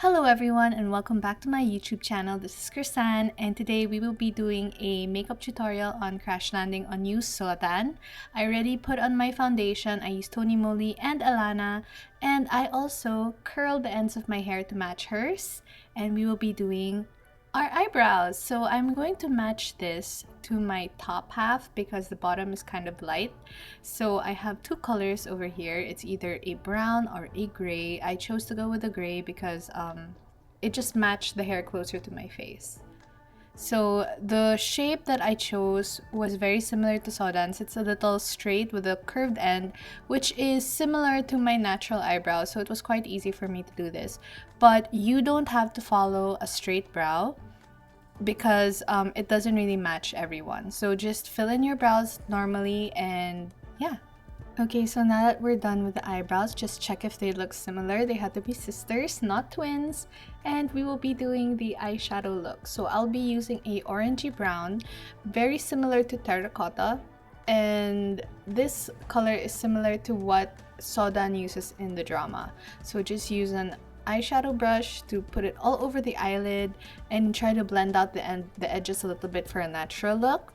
Hello everyone and welcome back to my YouTube channel. This is Krisan and today we will be doing a makeup tutorial on crash landing on you Seo Dan. I already put on my foundation. I used Moly and Ellana, and I also curled the ends of my hair to match hers, and we will be doing our eyebrows. So I'm going to match this to my top half because the bottom is kind of light. So I have two colors over here. It's either a brown or a gray. I chose to go with the gray because it just matched the hair closer to my face. So the shape that I chose was very similar to Seo Dan's. It's a little straight with a curved end, which is similar to my natural eyebrows. So it was quite easy for me to do this. But you don't have to follow a straight brow because it doesn't really match everyone. So just fill in your brows normally and yeah. Okay, so now that we're done with the eyebrows, just check if they look similar. They have to be sisters, not twins. And we will be doing the eyeshadow look. So I'll be using a orangey brown, very similar to terracotta. And this color is similar to what Seo Dan uses in the drama. So just use an eyeshadow brush to put it all over the eyelid and try to blend out the edges a little bit for a natural look.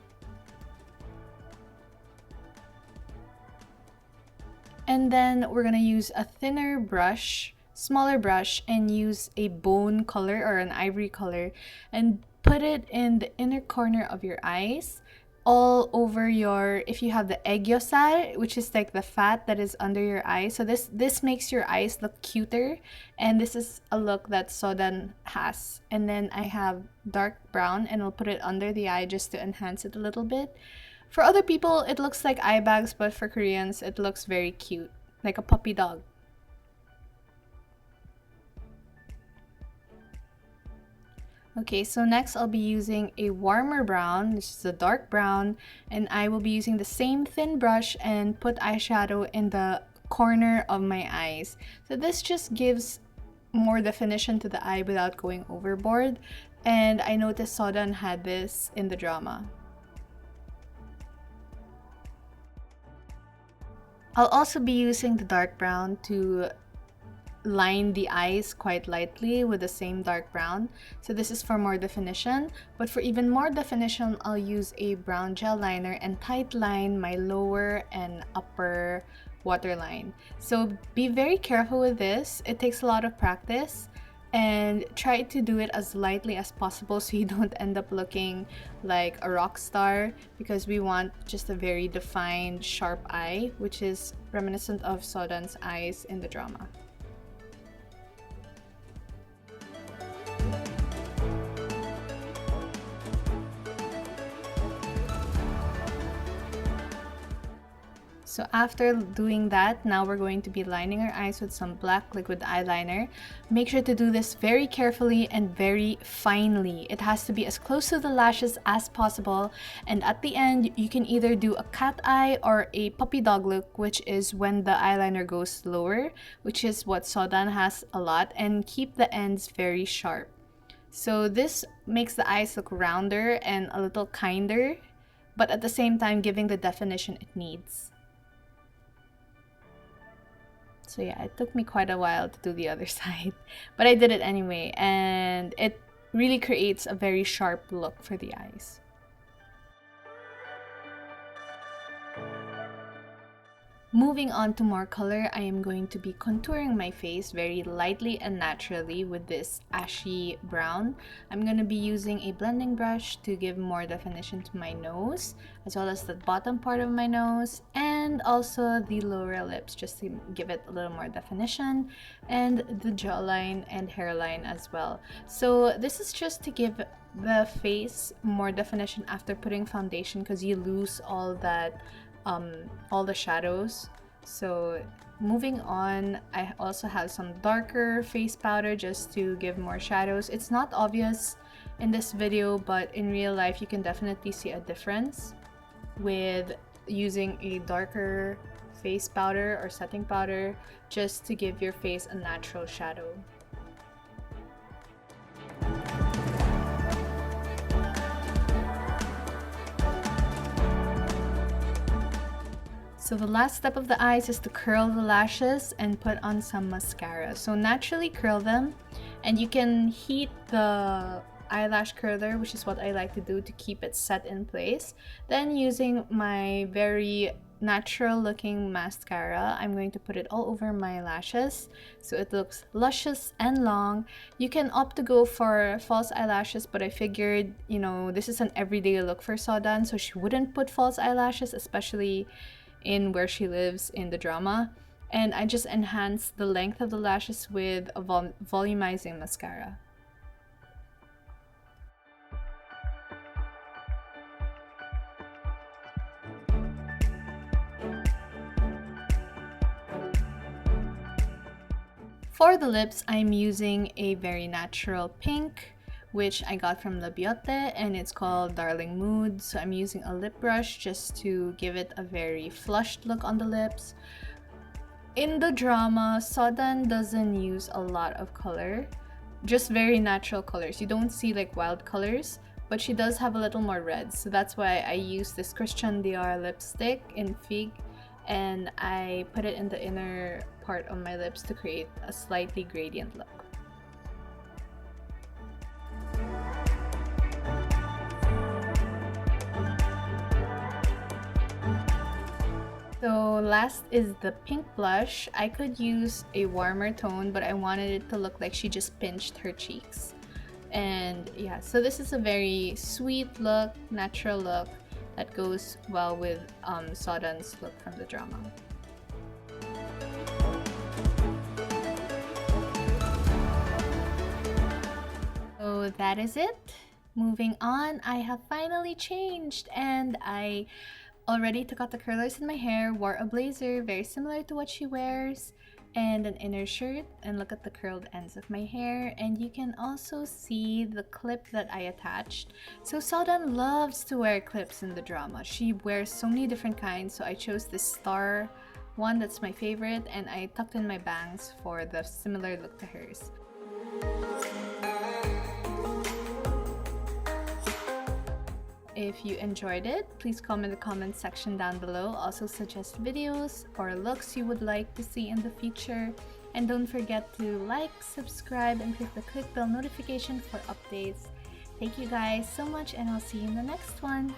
And then we're gonna use a thinner brush, smaller brush, and use a bone color or an ivory color and put it in the inner corner of your eyes, all over your, if you have the aegyosal, which is like the fat that is under your eye. So this makes your eyes look cuter, and this is a look that Seo Dan has. And then I have dark brown and I'll put it under the eye just to enhance it a little bit. For other people, it looks like eye bags, but for Koreans, it looks very cute, like a puppy dog. Okay, so next I'll be using a warmer brown. This is a dark brown, and I will be using the same thin brush and put eyeshadow in the corner of my eyes. So this just gives more definition to the eye without going overboard. And I noticed Seo Dan had this in the drama. I'll also be using the dark brown to line the eyes quite lightly with the same dark brown. So this is for more definition, but for even more definition, I'll use a brown gel liner and tight line my lower and upper waterline. So be very careful with this. It takes a lot of practice, and try to do it as lightly as possible so you don't end up looking like a rock star, because we want just a very defined sharp eye, which is reminiscent of Seo Dan's eyes in the drama. So after doing that, now we're going to be lining our eyes with some black liquid eyeliner. Make sure to do this very carefully and very finely. It has to be as close to the lashes as possible. And at the end, you can either do a cat eye or a puppy dog look, which is when the eyeliner goes lower, which is what Seo Dan has a lot, and keep the ends very sharp. So this makes the eyes look rounder and a little kinder, but at the same time giving the definition it needs. So yeah, it took me quite a while to do the other side, but I did it anyway, and it really creates a very sharp look for the eyes. Moving on to more color, I am going to be contouring my face very lightly and naturally with this ashy brown. I'm going to be using a blending brush to give more definition to my nose, as well as the bottom part of my nose, and also the lower lips, just to give it a little more definition, and the jawline and hairline as well. So this is just to give the face more definition after putting foundation, because you lose all that all the shadows. So moving on, I also have some darker face powder just to give more shadows. It's not obvious in this video, but in real life you can definitely see a difference with using a darker face powder or setting powder just to give your face a natural shadow. So the last step of the eyes is to curl the lashes and put on some mascara. So naturally curl them And you can heat the eyelash curler, which is what I like to do to keep it set in place. Then using my very natural looking mascara, I'm going to put it all over my lashes so it looks luscious and long. You can opt to go for false eyelashes, but I figured, you know, this is an everyday look for Seo Dan, so she wouldn't put false eyelashes, especially in where she lives in the drama. And I just enhanced the length of the lashes with a volumizing mascara. For the lips, I'm using a very natural pink, which I got from Labiotte, and it's called Darling Mood. So I'm using a lip brush just to give it a very flushed look on the lips. In the drama, Seo Dan doesn't use a lot of color, just very natural colors. You don't see like wild colors, but she does have a little more red. So that's why I use this Dior lipstick in Figue, and I put it in the inner part of my lips to create a slightly gradient look. So last is the pink blush. I could use a warmer tone, but I wanted it to look like she just pinched her cheeks. And yeah, so this is a very sweet look, natural look that goes well with Seo Dan's look from the drama. So that is it. Moving on, I have finally changed and I already took out the curlers in my hair, wore a blazer very similar to what she wears, and an inner shirt, and look at the curled ends of my hair. And you can also see the clip that I attached. So Seo Dan loves to wear clips in the drama. She wears so many different kinds, so I chose this star one that's my favorite, and I tucked in my bangs for the similar look to hers. If you enjoyed it, please comment in the comment section down below. Also suggest videos or looks you would like to see in the future. And don't forget to like, subscribe, and click the bell notification for updates. Thank you guys so much, and I'll see you in the next one.